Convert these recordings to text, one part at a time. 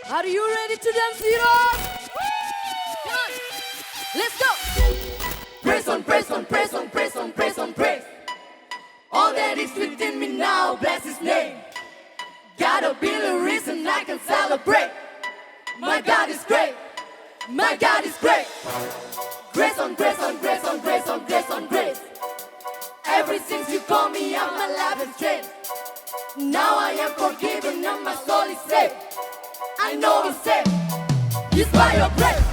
Are you ready to dance, heroes? Come on, let's go. Press on, press on, press on, press on, press on, press. All that is within me now, bless His name. Gotta be a reason I can celebrate. My God is great. My God is great. Grace on grace on grace on grace on grace on grace. Ever since you called me out, my life has changed. Now I am forgiven and my soul is saved. I know He's saved. It's by your grace.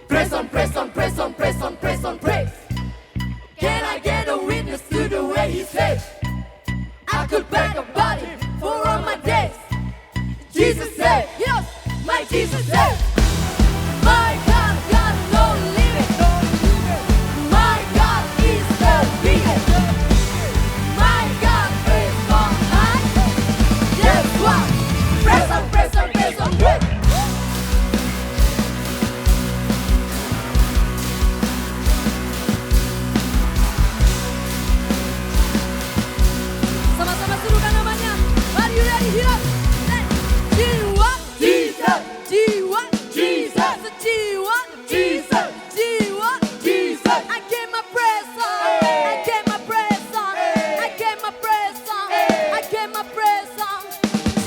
Press on, press on, press on, press on, press on, press. Can I get a witness to the way He said? I could beg about it for all my days. Jesus said, yes, my Jesus said, my God got no limit. My God is the biggest. My God is on high. Guess what? Press on, press on, press on, press. Sama-sama serukan namanya. Are you ready? Here. Jiwa, Jesus, jiwa, Jesus, jiwa, Jesus, jiwa, Jesus. I get my praise on, I get my praise on, I get my praise on, I get my praise on.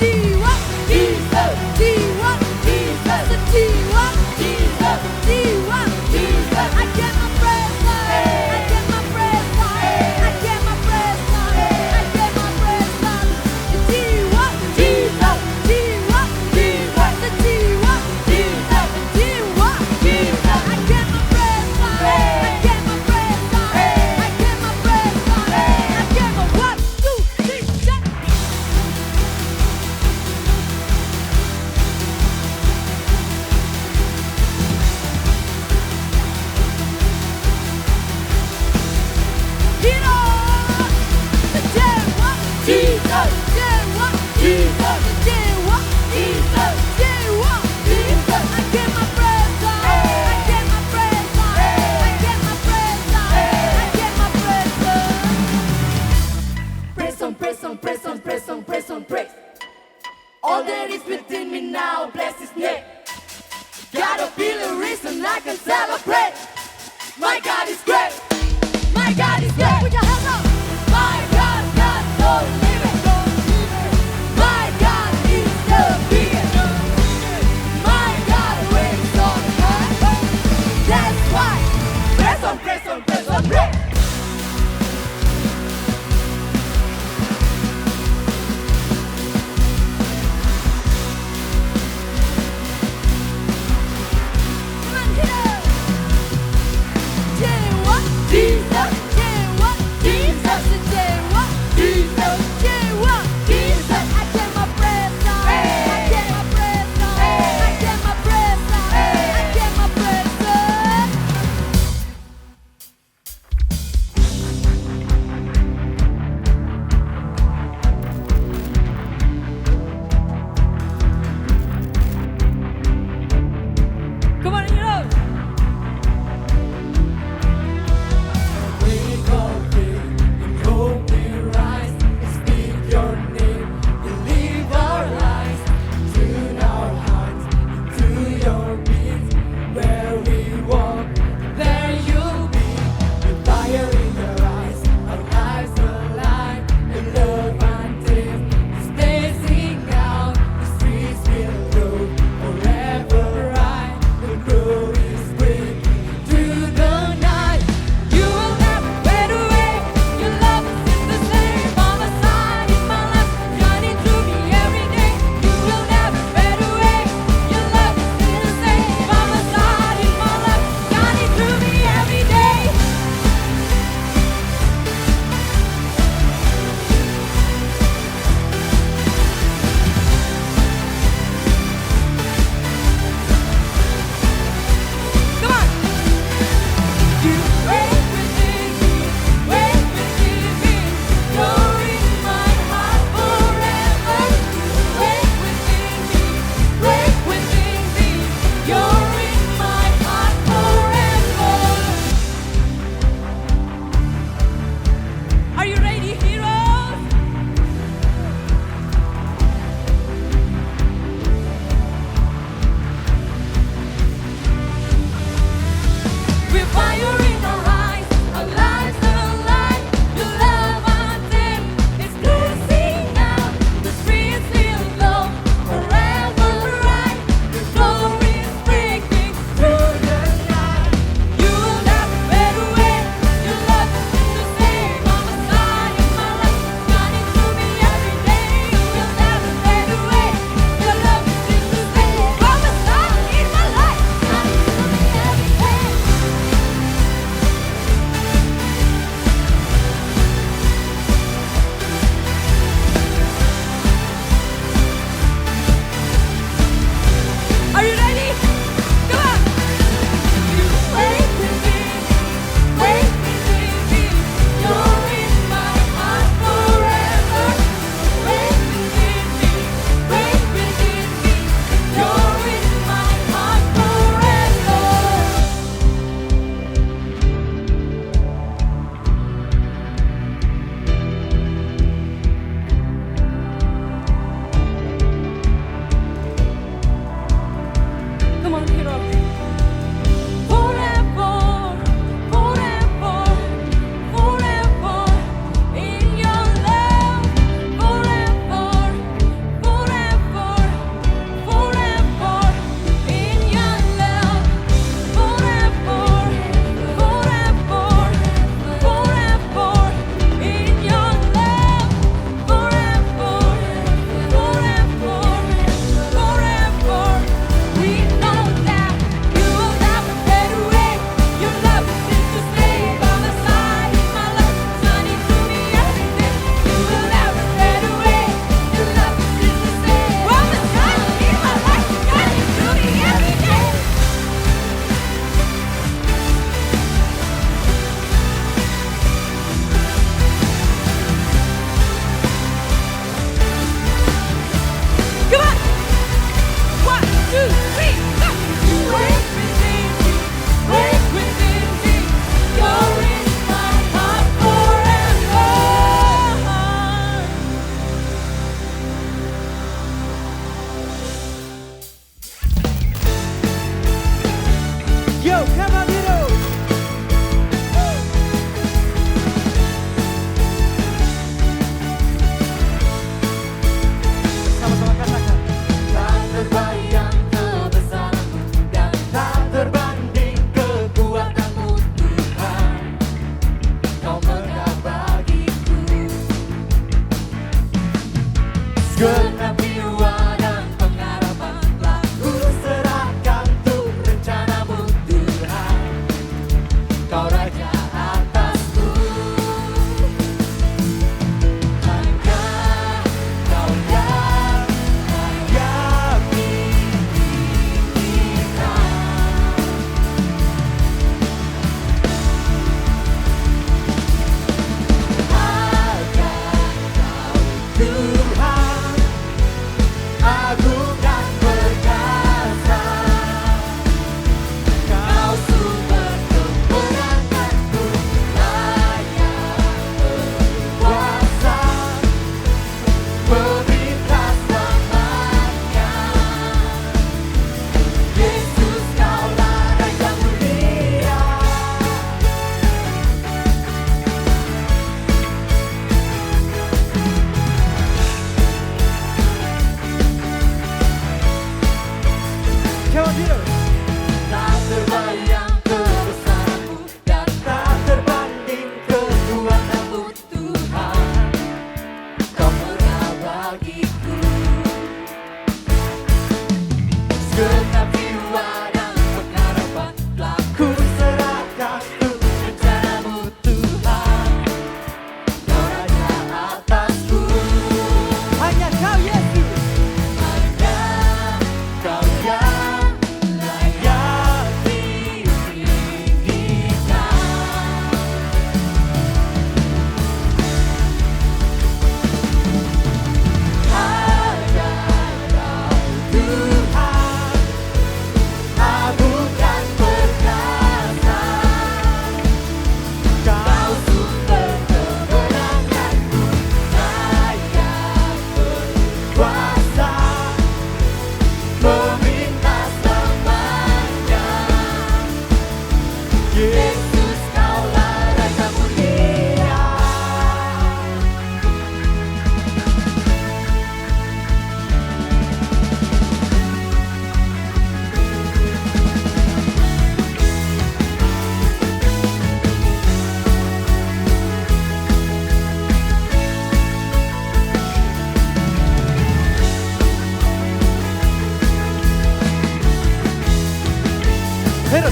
Jiwa, Jesus, jiwa, Jesus, jiwa, Jesus, jiwa, Jesus. I get my praise on, I get my praise on, I get my praise on, I get my praise on. Jiwa, Jesus, jiwa, Jesus, jiwa, Jesus, jiwa, Jesus. I get my praise on, I get my praise on, I get my praise on, I get my 1, 2, 3, check. Hero, the jiwa, Jesus, jiwa, Jesus, jiwa, Jesus, jiwa, Jesus. I get my praise on, I get my praise on, I get my praise on, I get my praise on. Press on, press on, press on, press on, press on, press. All that is within me now, bless His name. Gotta feel a reason I can celebrate. My God is great. My God is great. Put your hands up. My God got no limit. My God is the biggest. My God reigns on high. That's why. Press on, press on, press on, press. Come on here. Jiwa,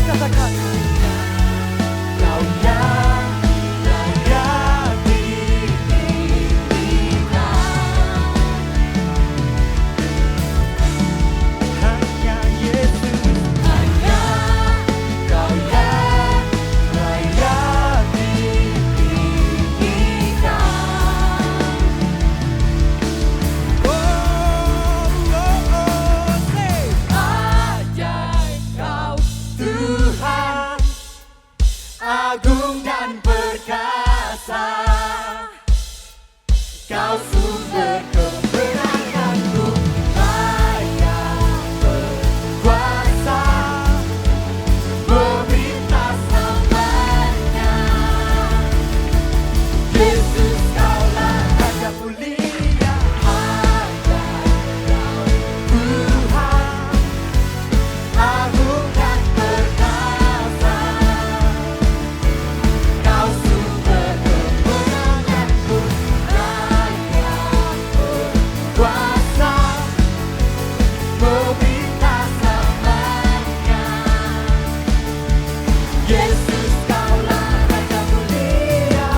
katakan. Kau yang layak ditinggikan. Hanya Yesus, hanya Kau yang layak ditinggikan. Oh, oh, oh, say, ajaib Kau Tuhan, agung dan perkasa. Kau sumber kemenanganku, layak berkuasa, meminta selamanya. Yesus, Kaulah Raja mulia, ajaib Kau Tuhan, agung dan perkasa. Kau sumber kemenanganku, layak berkuasa, meminta selamanya. Yesus, Kaulah Raja mulia.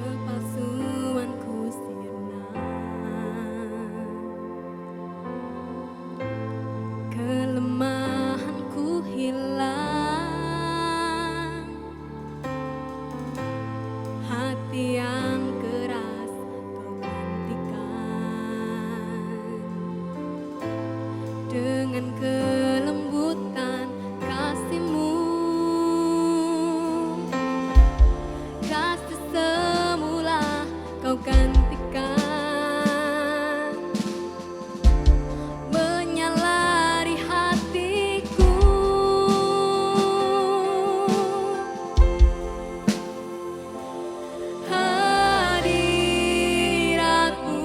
Kepalsuanku sirna, kelemahanku hilang, hati yang keras Kau gantikan dengan kelembutan kasih-Mu. Kasih semula Kau gantikan, menyalari hatiku. Hadirat-Mu,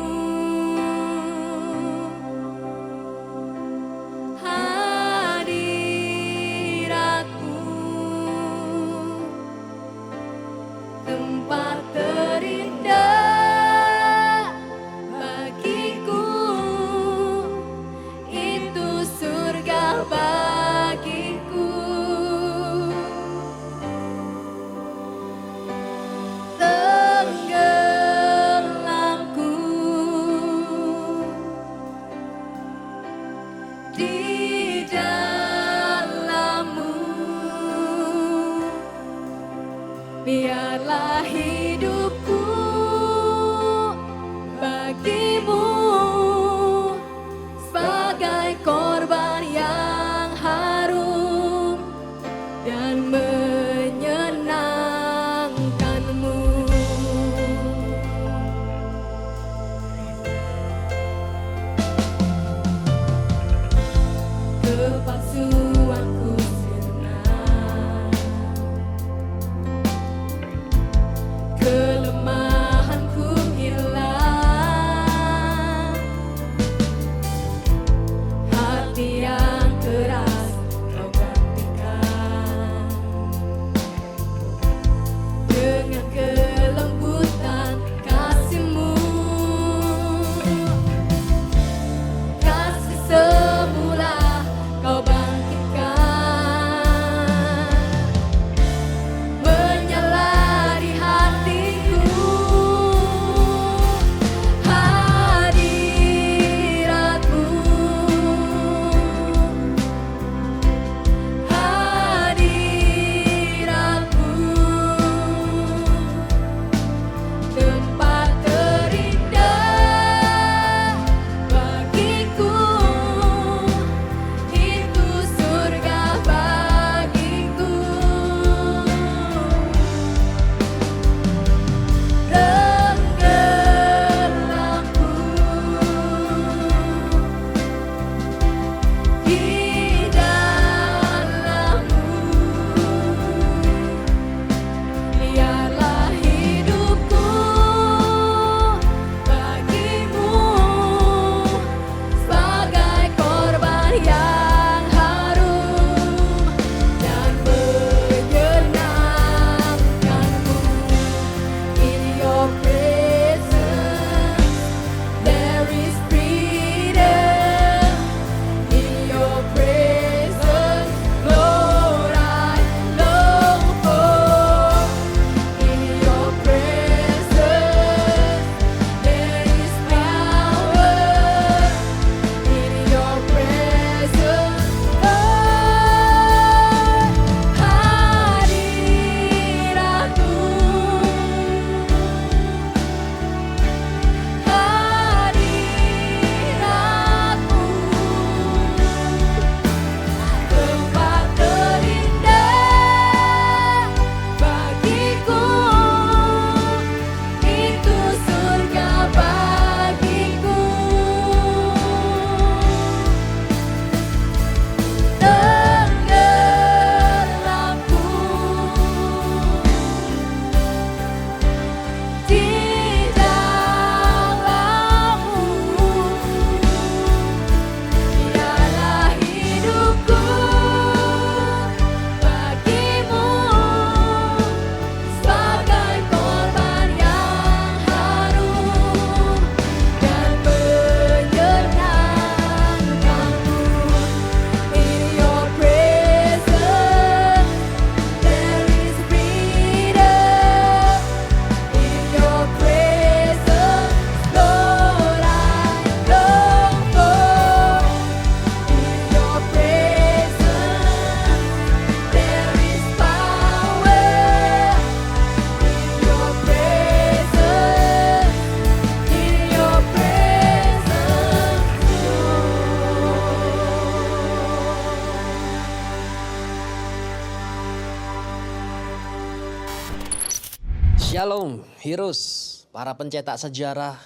Shalom, heroes, para pencetak sejarah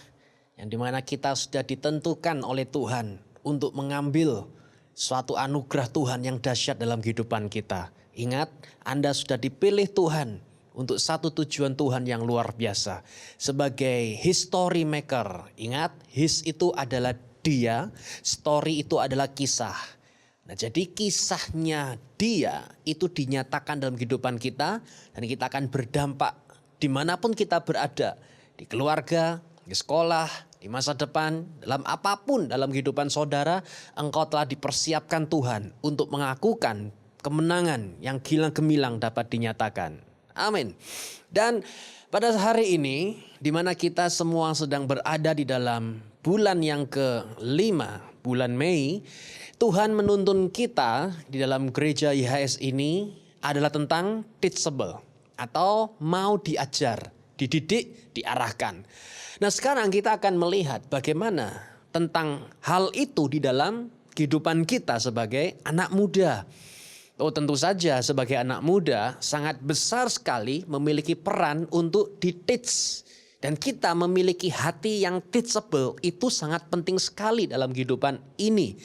yang dimana kita sudah ditentukan oleh Tuhan untuk mengambil suatu anugerah Tuhan yang dahsyat dalam kehidupan kita. Ingat, Anda sudah dipilih Tuhan untuk satu tujuan Tuhan yang luar biasa. Sebagai history maker, ingat, his itu adalah dia, story itu adalah kisah. Nah, jadi kisahnya dia itu dinyatakan dalam kehidupan kita dan kita akan berdampak dimanapun kita berada. Di keluarga, di sekolah, di masa depan, dalam apapun dalam kehidupan saudara, engkau telah dipersiapkan Tuhan untuk mengakukan kemenangan yang gilang gemilang dapat dinyatakan. Amin. Dan pada hari ini, di mana kita semua sedang berada di dalam bulan yang ke-5, bulan Mei, Tuhan menuntun kita di dalam gereja YHS ini adalah tentang teachable atau mau diajar, dididik, diarahkan. Nah, sekarang kita akan melihat bagaimana tentang hal itu di dalam kehidupan kita sebagai anak muda. Oh, tentu saja sebagai anak muda sangat besar sekali memiliki peran untuk di-teach. Dan kita memiliki hati yang teachable itu sangat penting sekali dalam kehidupan ini.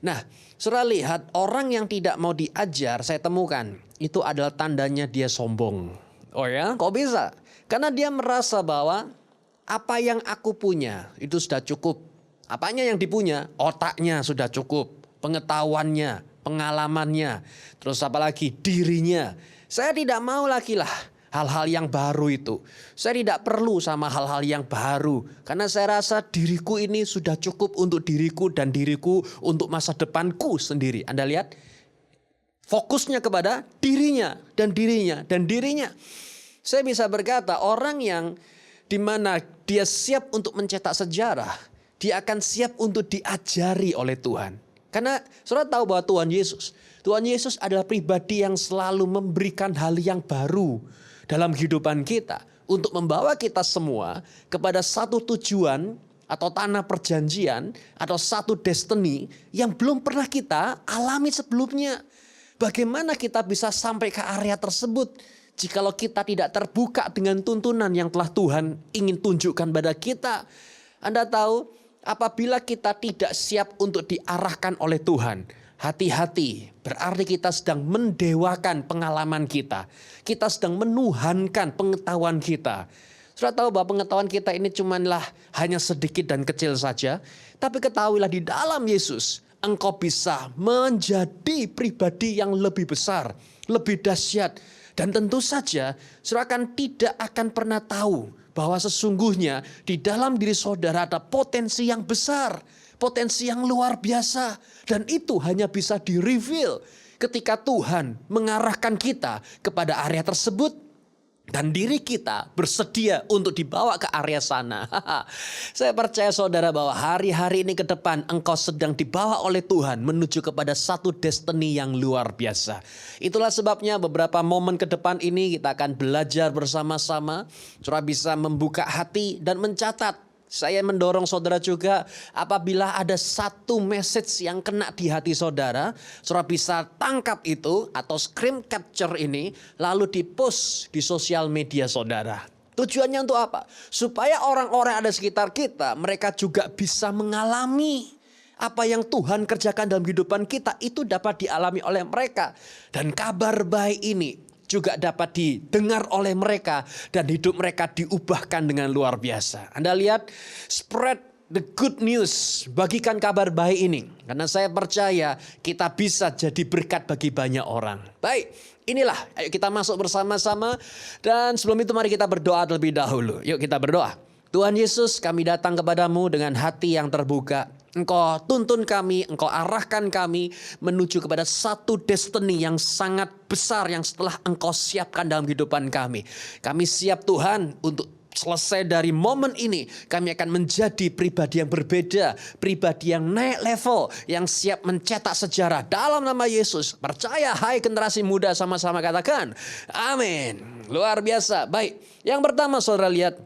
Nah, saudara lihat orang yang tidak mau diajar saya temukan itu adalah tandanya dia sombong. Oh ya, kok bisa? Karena dia merasa bahwa apa yang aku punya itu sudah cukup. Apanya yang dipunya? Otaknya sudah cukup, pengetahuannya, pengalamannya, terus apalagi dirinya. Saya tidak mau lagi lah hal-hal yang baru itu. Saya tidak perlu sama hal-hal yang baru. Karena saya rasa diriku ini sudah cukup untuk diriku dan diriku untuk masa depanku sendiri. Anda lihat? Fokusnya kepada dirinya dan dirinya dan dirinya. Saya bisa berkata orang yang dimana dia siap untuk mencetak sejarah, dia akan siap untuk diajari oleh Tuhan. Karena saudara tahu bahwa Tuhan Yesus adalah pribadi yang selalu memberikan hal yang baru dalam kehidupan kita untuk membawa kita semua kepada satu tujuan atau tanah perjanjian atau satu destiny yang belum pernah kita alami sebelumnya. Bagaimana kita bisa sampai ke area tersebut jikalau kita tidak terbuka dengan tuntunan yang telah Tuhan ingin tunjukkan pada kita? Anda tahu, apabila kita tidak siap untuk diarahkan oleh Tuhan, hati-hati, berarti kita sedang mendewakan pengalaman kita. Kita sedang menuhankan pengetahuan kita. Sudah tahu bahwa pengetahuan kita ini cumanlah hanya sedikit dan kecil saja. Tapi ketahuilah di dalam Yesus, engkau bisa menjadi pribadi yang lebih besar, lebih dahsyat. Dan tentu saja, saudara tidak akan pernah tahu bahwa sesungguhnya di dalam diri saudara ada potensi yang besar. Potensi yang luar biasa. Dan itu hanya bisa di-reveal ketika Tuhan mengarahkan kita kepada area tersebut. Dan diri kita bersedia untuk dibawa ke area sana. Saya percaya saudara bahwa hari-hari ini ke depan engkau sedang dibawa oleh Tuhan menuju kepada satu destiny yang luar biasa. Itulah sebabnya beberapa momen ke depan ini kita akan belajar bersama-sama. Saudara bisa membuka hati dan mencatat. Saya mendorong saudara juga apabila ada satu message yang kena di hati saudara, saudara bisa tangkap itu atau screen capture ini lalu dipost di sosial media saudara. Tujuannya untuk apa? Supaya orang-orang ada sekitar kita, mereka juga bisa mengalami apa yang Tuhan kerjakan dalam kehidupan kita itu dapat dialami oleh mereka. Dan kabar baik ini juga dapat didengar oleh mereka dan hidup mereka diubahkan dengan luar biasa. Anda lihat, spread the good news, bagikan kabar baik ini. Karena saya percaya kita bisa jadi berkat bagi banyak orang. Baik, inilah, ayo kita masuk bersama-sama. Dan sebelum itu mari kita berdoa terlebih dahulu. Yuk kita berdoa. Tuhan Yesus, kami datang kepadamu dengan hati yang terbuka. Engkau tuntun kami, engkau arahkan kami menuju kepada satu destiny yang sangat besar yang setelah engkau siapkan dalam kehidupan kami. Kami siap Tuhan untuk selesai dari momen ini. Kami akan menjadi pribadi yang berbeda, pribadi yang naik level, yang siap mencetak sejarah dalam nama Yesus. Percaya, hai generasi muda, sama-sama katakan amin. Luar biasa. Baik, yang pertama saudara lihat,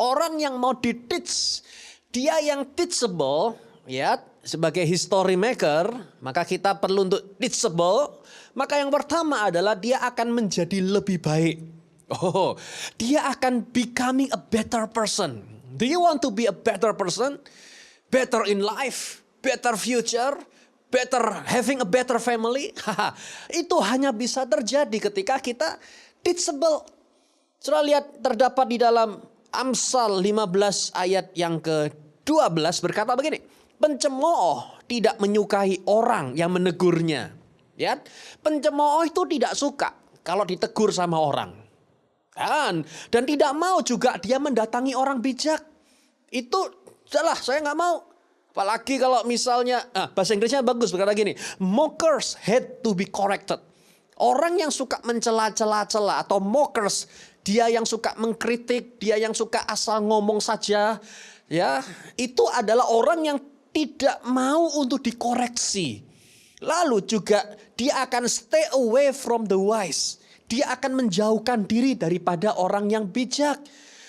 orang yang mau di-teach, dia yang teachable, ya, sebagai history maker, maka kita perlu untuk teachable. Maka yang pertama adalah dia akan menjadi lebih baik. Oh, dia akan becoming a better person. Do you want to be a better person? Better in life, better future, better having a better family? Itu hanya bisa terjadi ketika kita teachable. Saudara lihat terdapat di dalam Amsal 15 ayat yang ke-12 berkata begini. Pencemooh tidak menyukai orang yang menegurnya. Ya, pencemooh itu tidak suka kalau ditegur sama orang. Dan tidak mau juga dia mendatangi orang bijak. Itu salah, saya nggak mau. Apalagi kalau misalnya, bahasa Inggrisnya bagus berkata gini, mockers hate to be corrected. Orang yang suka mencela-cela atau mockers, dia yang suka mengkritik, dia yang suka asal ngomong saja, ya, itu adalah orang yang tidak mau untuk dikoreksi. Lalu juga dia akan stay away from the wise. Dia akan menjauhkan diri daripada orang yang bijak.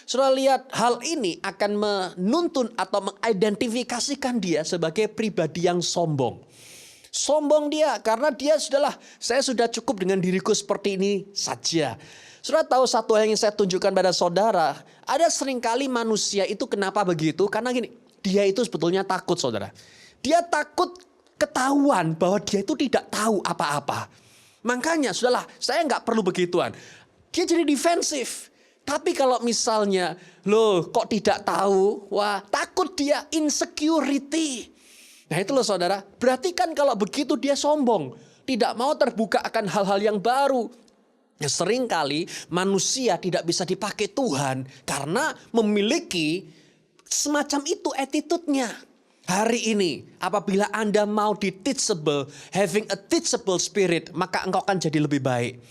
Saudara lihat hal ini akan menuntun atau mengidentifikasikan dia sebagai pribadi yang sombong. Sombong dia karena dia saya sudah cukup dengan diriku seperti ini saja. Saudara tahu satu hal yang saya tunjukkan pada saudara. Ada seringkali manusia itu kenapa begitu? Karena gini, dia itu sebetulnya takut saudara. Dia takut ketahuan bahwa dia itu tidak tahu apa-apa. Makanya sudahlah, saya nggak perlu begituan. Dia jadi defensif. Tapi kalau misalnya, loh kok tidak tahu? Wah, takut dia, insecurity. Nah itu loh saudara, berarti kan kalau begitu dia sombong. Tidak mau terbuka akan hal-hal yang baru. Ya, seringkali manusia tidak bisa dipakai Tuhan karena memiliki semacam itu attitude-nya. Hari ini apabila Anda mau di-teachable, having a teachable spirit, maka engkau akan jadi lebih baik.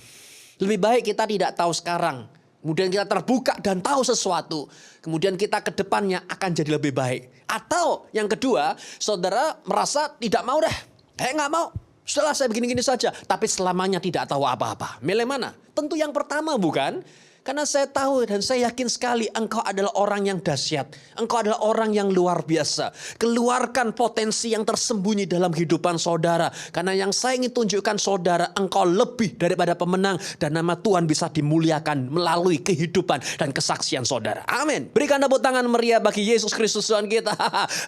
Lebih baik kita tidak tahu sekarang. Kemudian kita terbuka dan tahu sesuatu. Kemudian kita ke depannya akan jadi lebih baik. Atau yang kedua, saudara merasa tidak mau dah. Nggak mau. Setelah saya begini-gini saja. Tapi selamanya tidak tahu apa-apa. Milih mana? Tentu yang pertama bukan? Karena saya tahu dan saya yakin sekali engkau adalah orang yang dahsyat. Engkau adalah orang yang luar biasa. Keluarkan potensi yang tersembunyi dalam kehidupan saudara. Karena yang saya ingin tunjukkan saudara, engkau lebih daripada pemenang. Dan nama Tuhan bisa dimuliakan melalui kehidupan dan kesaksian saudara. Amin. Berikan tepuk tangan meriah bagi Yesus Kristus Tuhan kita.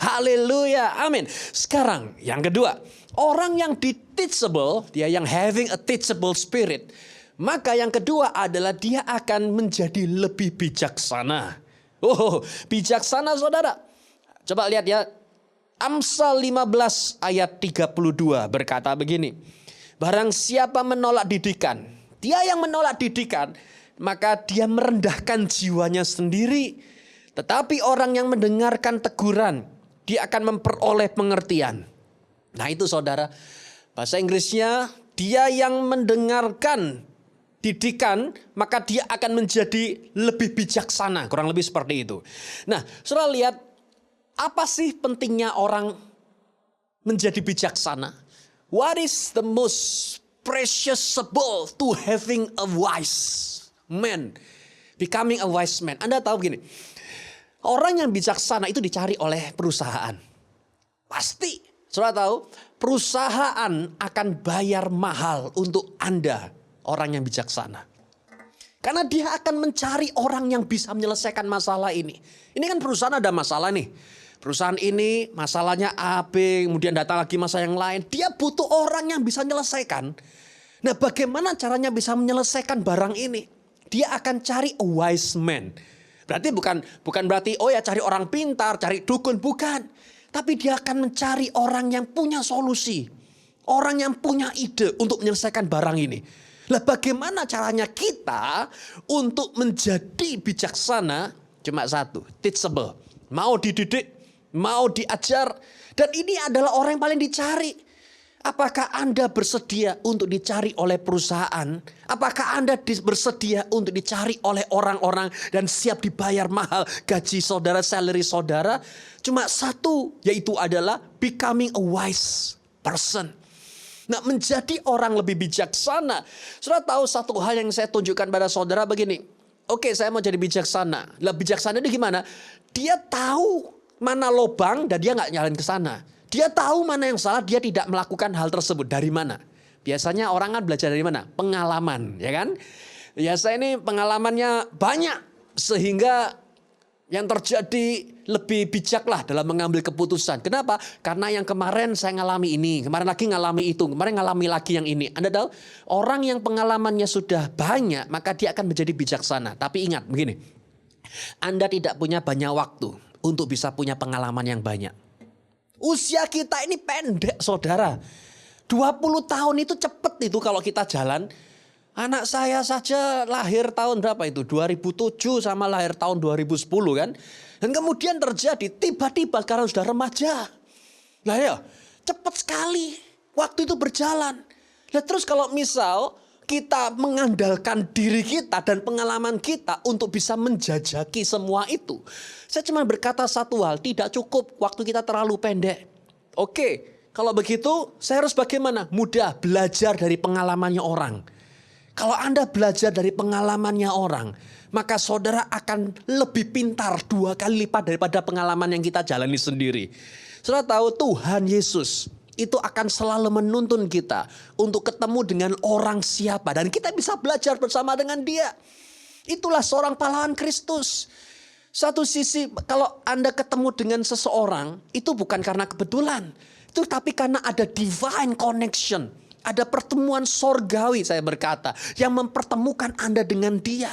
Haleluya. Amin. Sekarang yang kedua. Orang yang di-teachable, dia yang having a teachable spirit. Maka yang kedua adalah dia akan menjadi lebih bijaksana. Oh, bijaksana saudara. Coba lihat ya. Amsal 15 ayat 32 berkata begini. Barang siapa menolak didikan. Dia yang menolak didikan. Maka dia merendahkan jiwanya sendiri. Tetapi orang yang mendengarkan teguran. Dia akan memperoleh pengertian. Nah itu saudara. Bahasa Inggrisnya. Dia yang mendengarkan didikan, maka dia akan menjadi lebih bijaksana. Kurang lebih seperti itu. Nah, saudara lihat, apa sih pentingnya orang menjadi bijaksana? What is the most precious-able to having a wise man? Becoming a wise man. Anda tahu begini, orang yang bijaksana itu dicari oleh perusahaan. Pasti, saudara tahu, perusahaan akan bayar mahal untuk Anda. Orang yang bijaksana. Karena dia akan mencari orang yang bisa menyelesaikan masalah ini. Ini kan perusahaan ada masalah nih. Perusahaan ini masalahnya A, B, kemudian datang lagi masalah yang lain. Dia butuh orang yang bisa menyelesaikan. Nah bagaimana caranya bisa menyelesaikan barang ini? Dia akan cari a wise man. Berarti bukan berarti cari orang pintar, cari dukun. Bukan. Tapi dia akan mencari orang yang punya solusi. Orang yang punya ide untuk menyelesaikan barang ini. Lah bagaimana caranya kita untuk menjadi bijaksana? Cuma satu, teachable. Mau dididik, mau diajar. Dan ini adalah orang yang paling dicari. Apakah Anda bersedia untuk dicari oleh perusahaan? Apakah Anda bersedia untuk dicari oleh orang-orang dan siap dibayar mahal gaji saudara, salary saudara? Cuma satu, yaitu adalah becoming a wise person. Nah, menjadi orang lebih bijaksana. Saudara tahu satu hal yang saya tunjukkan pada saudara begini. Oke, saya mau jadi bijaksana. Lah bijaksana itu gimana? Dia tahu mana lubang dan dia nggak nyalain ke sana. Dia tahu mana yang salah, dia tidak melakukan hal tersebut. Dari mana? Biasanya orang kan belajar dari mana? Pengalaman, ya kan? Ya saya ini pengalamannya banyak sehingga yang terjadi lebih bijaklah dalam mengambil keputusan. Kenapa? Karena yang kemarin saya ngalami ini, kemarin lagi ngalami itu, kemarin ngalami lagi yang ini. Anda tahu, orang yang pengalamannya sudah banyak, maka dia akan menjadi bijaksana. Tapi ingat begini, Anda tidak punya banyak waktu untuk bisa punya pengalaman yang banyak. Usia kita ini pendek, saudara. 20 tahun itu cepet itu kalau kita jalan. Anak saya saja lahir tahun berapa itu? 2007 sama lahir tahun 2010 kan. Dan kemudian terjadi tiba-tiba sekarang sudah remaja. Nah ya cepat sekali waktu itu berjalan. Nah terus kalau misal kita mengandalkan diri kita dan pengalaman kita untuk bisa menjajaki semua itu. Saya cuma berkata satu hal, tidak cukup, waktu kita terlalu pendek. Oke, kalau begitu saya harus bagaimana? Mudah, belajar dari pengalamannya orang. Kalau Anda belajar dari pengalamannya orang, maka saudara akan lebih pintar 2 kali lipat daripada pengalaman yang kita jalani sendiri. Saudara tahu Tuhan Yesus itu akan selalu menuntun kita untuk ketemu dengan orang siapa. Dan kita bisa belajar bersama dengan dia. Itulah seorang pahlawan Kristus. Satu sisi kalau Anda ketemu dengan seseorang, itu bukan karena kebetulan. Itu tapi karena ada divine connection. Ada pertemuan sorgawi saya berkata. Yang mempertemukan Anda dengan dia.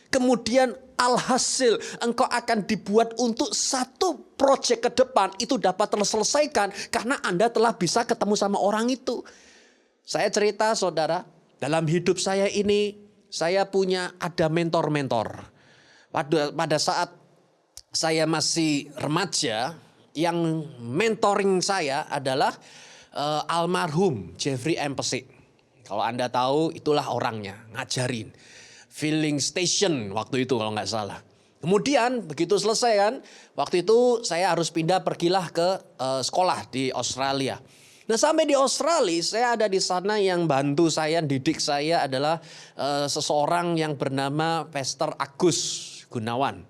Kemudian alhasil engkau akan dibuat untuk satu proyek ke depan. Itu dapat terselesaikan karena Anda telah bisa ketemu sama orang itu. Saya cerita saudara. Dalam hidup saya ini saya punya ada mentor-mentor. Pada saat saya masih remaja. Yang mentoring saya adalah almarhum Jeffrey Empasik. Kalau Anda tahu itulah orangnya, ngajarin. Filling station waktu itu kalau nggak salah. Kemudian begitu selesai kan, waktu itu saya harus pindah pergilah ke sekolah di Australia. Nah sampai di Australia saya ada di sana yang bantu saya, didik saya adalah seseorang yang bernama Pastor Agus Gunawan.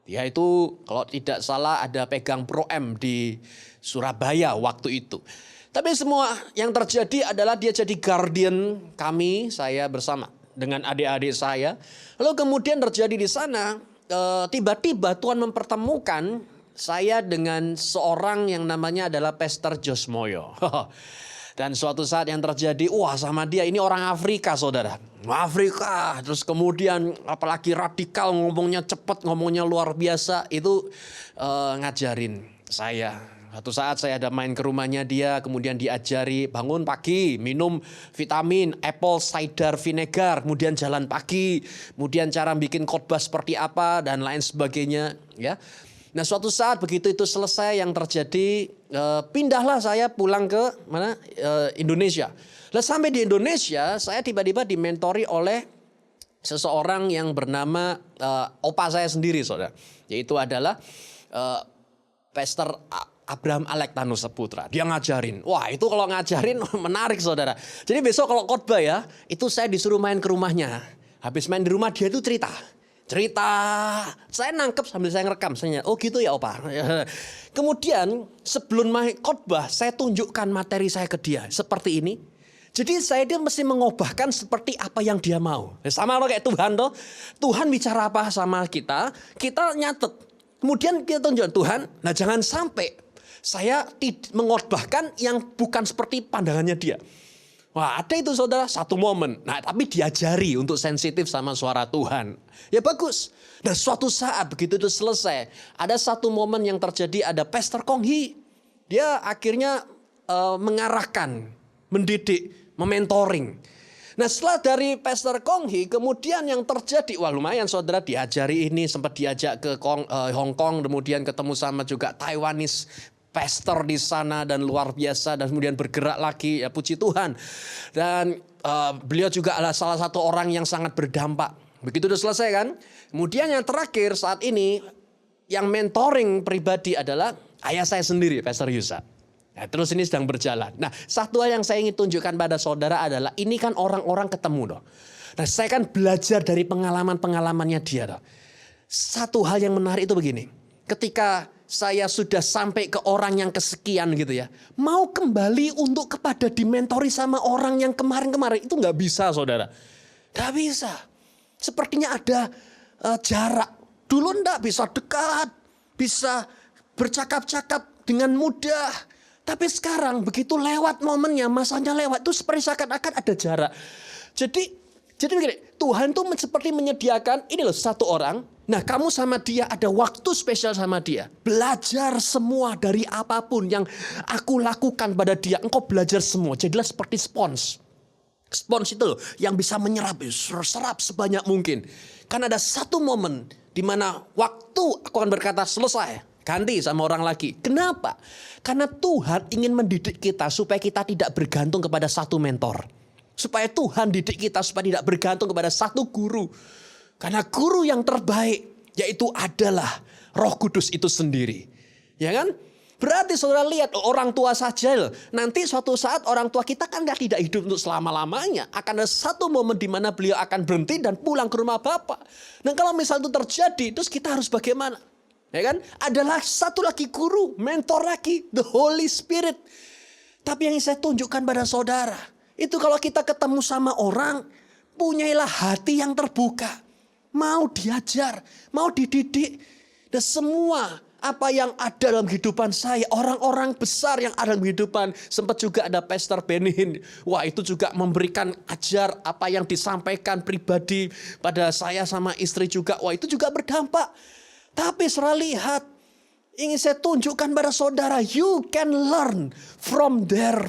Dia itu kalau tidak salah ada pegang Pro-M di Surabaya waktu itu. Tapi semua yang terjadi adalah dia jadi guardian kami, saya bersama dengan adik-adik saya. Lalu kemudian terjadi di sana, tiba-tiba Tuhan mempertemukan saya dengan seorang yang namanya adalah Pastor Jos Moyo. Dan suatu saat yang terjadi, wah sama dia ini orang Afrika saudara. Afrika, terus kemudian apalagi radikal, ngomongnya cepat, ngomongnya luar biasa. Itu ngajarin saya. Satu saat saya ada main ke rumahnya dia, kemudian diajari bangun pagi, minum vitamin, apple cider vinegar, kemudian jalan pagi, kemudian cara bikin khotbah seperti apa dan lain sebagainya. Ya, nah suatu saat begitu itu selesai yang terjadi, pindahlah saya pulang ke mana Indonesia. Lalu sampai di Indonesia, saya tiba-tiba dimentori oleh seseorang yang bernama opa saya sendiri, saudara, yaitu adalah Pastor Abraham Alektanus Saputra. Dia ngajarin. Wah itu kalau ngajarin menarik saudara. Jadi besok kalau khotbah ya, itu saya disuruh main ke rumahnya. Habis main di rumah dia itu cerita. Saya nangkep sambil saya ngerekam. Oh gitu ya opa. Kemudian sebelum main khotbah saya tunjukkan materi saya ke dia. Seperti ini. Jadi dia mesti mengubahkan seperti apa yang dia mau. Sama loh kayak Tuhan toh. Tuhan bicara apa sama kita. Kita nyatet. Kemudian kita tunjukkan Tuhan. Nah jangan sampai saya mengotbahkan yang bukan seperti pandangannya dia. Wah ada itu saudara satu momen. Nah tapi diajari untuk sensitif sama suara Tuhan. Ya bagus. Dan suatu saat begitu itu selesai. Ada satu momen yang terjadi, ada Pastor Kong Hee. Dia akhirnya mengarahkan, mendidik, mementoring. Nah setelah dari Pastor Kong Hee, kemudian yang terjadi, wah lumayan saudara diajari ini, sempat diajak ke Hong Kong, kemudian ketemu sama juga Taiwanese pastor di sana dan luar biasa, dan kemudian bergerak lagi, ya puji Tuhan. Dan beliau juga adalah salah satu orang yang sangat berdampak. Begitu udah selesai kan, kemudian yang terakhir saat ini, yang mentoring pribadi adalah ayah saya sendiri, Pastor Yusa. Nah, terus ini sedang berjalan. Nah, satu hal yang saya ingin tunjukkan pada saudara adalah ini kan orang-orang ketemu. Nah, saya kan belajar dari pengalaman-pengalamannya dia. Satu hal yang menarik itu begini. Ketika saya sudah sampai ke orang yang kesekian gitu ya. Mau kembali untuk kepada dimentori sama orang yang kemarin-kemarin. Itu gak bisa saudara. Gak bisa. sepertinya ada jarak. Dulu enggak bisa dekat, bisa bercakap-cakap dengan mudah. Tapi sekarang begitu lewat momennya, masanya lewat, itu seperti seakan-akan ada jarak. Jadi begini, Tuhan tuh seperti menyediakan, ini loh satu orang. Nah kamu sama dia ada waktu spesial sama dia. Belajar semua dari apapun yang aku lakukan pada dia. Engkau belajar semua, jadilah seperti spons. Spons itu loh yang bisa menyerap, serap sebanyak mungkin. Karena ada satu momen di mana waktu aku akan berkata selesai. Ganti sama orang lagi. Kenapa? Karena Tuhan ingin mendidik kita supaya kita tidak bergantung kepada satu mentor. Supaya Tuhan didik kita supaya tidak bergantung kepada satu guru. Karena guru yang terbaik yaitu adalah Roh Kudus itu sendiri. Ya kan? Berarti saudara lihat orang tua saja loh. Nanti suatu saat orang tua kita kan tidak hidup untuk selama-lamanya. Akan ada satu momen di mana beliau akan berhenti dan pulang ke rumah Bapak. Dan kalau misal itu terjadi, terus kita harus bagaimana? Ya kan? Adalah satu lagi guru, mentor lagi, the Holy Spirit. Tapi yang saya tunjukkan pada saudara, itu kalau kita ketemu sama orang, punyailah hati yang terbuka. Mau diajar, mau dididik. Dan semua apa yang ada dalam kehidupan saya, orang-orang besar yang ada dalam kehidupan. Sempat juga ada Pastor Benny Hinn. Wah itu juga memberikan ajar apa yang disampaikan pribadi pada saya sama istri juga. Wah itu juga berdampak. Tapi saudara lihat, ingin saya tunjukkan pada saudara, you can learn from their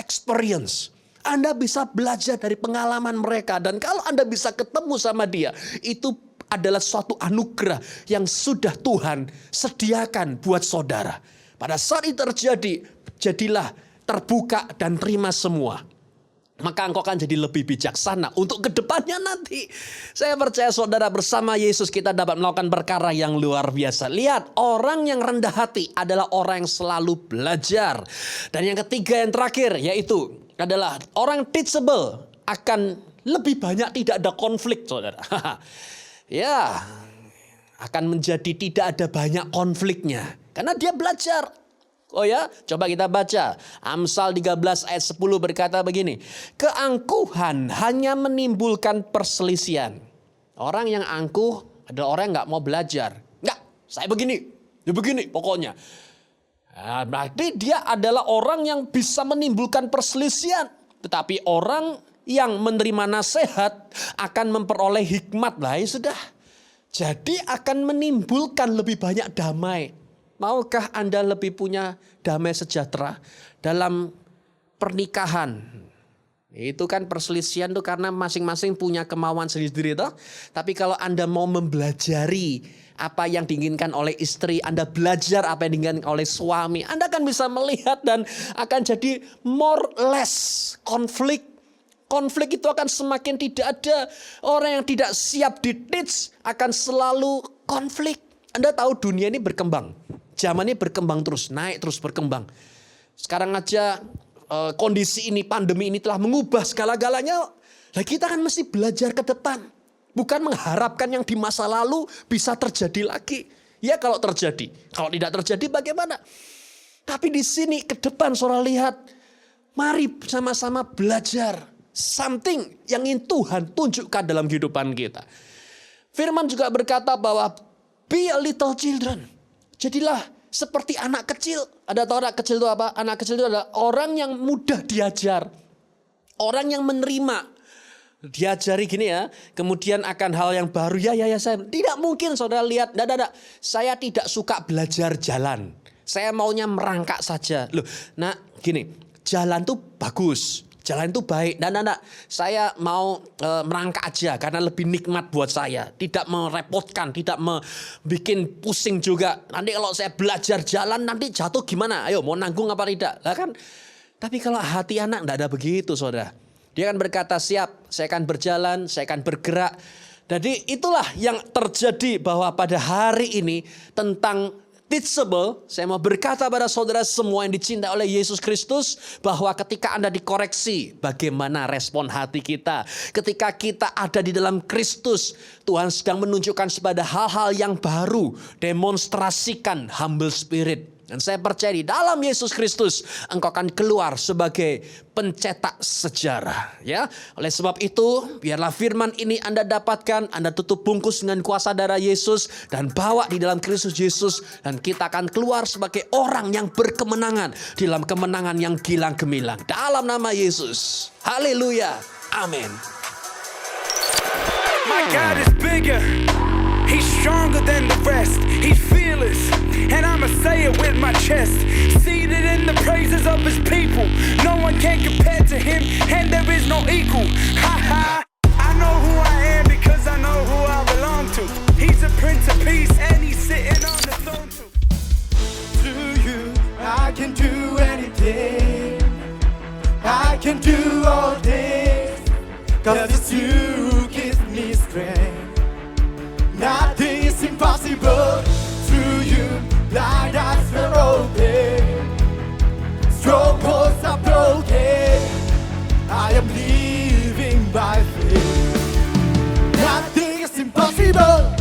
experience. Anda bisa belajar dari pengalaman mereka. Dan kalau Anda bisa ketemu sama dia, itu adalah suatu anugerah yang sudah Tuhan sediakan buat saudara. Pada saat itu terjadi, jadilah terbuka dan terima semua. Maka engkau akan jadi lebih bijaksana untuk kedepannya nanti. Saya percaya saudara bersama Yesus kita dapat melakukan perkara yang luar biasa. Lihat, orang yang rendah hati adalah orang yang selalu belajar. Dan yang ketiga yang terakhir yaitu adalah orang teachable, akan lebih banyak tidak ada konflik saudara. Ya, akan menjadi tidak ada banyak konfliknya. Karena dia belajar. Oh ya, coba kita baca. Amsal 13 ayat 10 berkata begini. Keangkuhan hanya menimbulkan perselisihan. Orang yang angkuh adalah orang yang gak mau belajar. Enggak, saya begini, dia begini pokoknya. Nah, berarti dia adalah orang yang bisa menimbulkan perselisihan. Tetapi orang yang menerima nasihat akan memperoleh hikmat lah ya sudah. Jadi akan menimbulkan lebih banyak damai. Maukah Anda lebih punya damai sejahtera dalam pernikahan? Itu kan perselisihan tuh karena masing-masing punya kemauan sendiri toh. Tapi kalau Anda mau mempelajari apa yang diinginkan oleh istri, Anda belajar apa yang diinginkan oleh suami, Anda akan bisa melihat dan akan jadi more less konflik. Konflik itu akan semakin tidak ada. Orang yang tidak siap di-teach akan selalu konflik. Anda tahu dunia ini berkembang. Zaman ini berkembang terus, naik terus berkembang. Sekarang aja kondisi ini, pandemi ini telah mengubah segala-galanya. Nah kita kan mesti belajar ke depan. Bukan mengharapkan yang di masa lalu bisa terjadi lagi. Ya kalau terjadi. Kalau tidak terjadi bagaimana? Tapi di sini ke depan saudara lihat. Mari sama-sama belajar. Something yang ingin Tuhan tunjukkan dalam kehidupan kita. Firman juga berkata bahwa be a little children. Jadilah seperti anak kecil. Ada tahu anak kecil itu apa? Anak kecil itu adalah orang yang mudah diajar. Orang yang menerima. Diajari gini ya, kemudian akan hal yang baru. Ya saya tidak mungkin saudara lihat. Tidak. Saya tidak suka belajar jalan. Saya maunya merangkak saja. Loh, nah gini, jalan tuh bagus. Jalan itu baik. Nah. Saya mau merangkak aja karena lebih nikmat buat saya. Tidak merepotkan, tidak bikin pusing juga. Nanti kalau saya belajar jalan nanti jatuh gimana? Ayo mau nanggung apa tidak? Lah kan. Tapi kalau hati anak tidak ada begitu saudara. Dia akan berkata siap, saya akan berjalan, saya akan bergerak. Jadi itulah yang terjadi bahwa pada hari ini tentang teachable, saya mau berkata pada saudara semua yang dicintai oleh Yesus Kristus bahwa ketika Anda dikoreksi, bagaimana respon hati kita. Ketika kita ada di dalam Kristus, Tuhan sedang menunjukkan kepada hal-hal yang baru. Demonstrasikan humble spirit. Dan saya percaya di dalam Yesus Kristus engkau akan keluar sebagai pencetak sejarah. Ya, oleh sebab itu biarlah firman ini Anda dapatkan, Anda tutup bungkus dengan kuasa darah Yesus dan bawa di dalam Kristus Yesus. Dan kita akan keluar sebagai orang yang berkemenangan di dalam kemenangan yang gilang gemilang. Dalam nama Yesus. Haleluya. Amin. My God is bigger. He's stronger than the rest. He's fearless, and I'ma say it with my chest. Seated in the praises of his people. No one can compare to him, and there is no equal. Ha ha. I know who I am because I know who I belong to. He's a Prince of Peace, and he's sitting on the throne too. Through you, I can do anything. I can do all things. 'Cause it's you who gives me strength. Nothing is impossible. Through you, blind eyes were open. Strongholds are broken. I am living by faith. Nothing is impossible.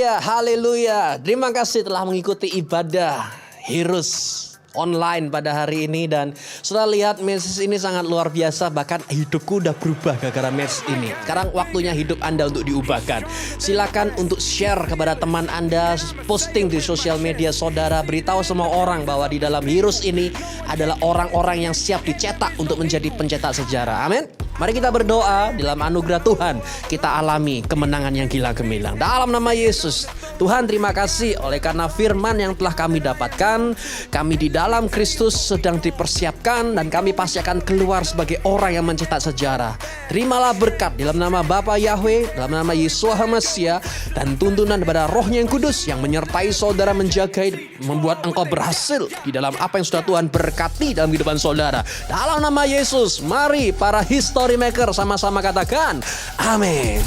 Haleluya, haleluya. Terima kasih telah mengikuti ibadah Heroes online pada hari ini. Dan setelah lihat message ini sangat luar biasa. Bahkan hidupku udah berubah gara-gara message ini. Sekarang waktunya hidup Anda untuk diubahkan. Silakan untuk share kepada teman Anda, posting di sosial media saudara, beritahu semua orang bahwa di dalam Heroes ini adalah orang-orang yang siap dicetak untuk menjadi pencetak sejarah. Amin. Mari kita berdoa. Dalam anugerah Tuhan kita alami kemenangan yang gila gemilang. Dalam nama Yesus. Tuhan, terima kasih oleh karena firman yang telah kami dapatkan. Kami di dalam Kristus sedang dipersiapkan dan kami pasti akan keluar sebagai orang yang mencetak sejarah. Terimalah berkat dalam nama Bapa Yahweh, dalam nama Yeshua HaMasiah, dan tuntunan daripada Roh-Nya yang kudus yang menyertai saudara, menjaga, membuat engkau berhasil di dalam apa yang sudah Tuhan berkati dalam kehidupan saudara. Dalam nama Yesus, mari para history maker sama-sama katakan amin.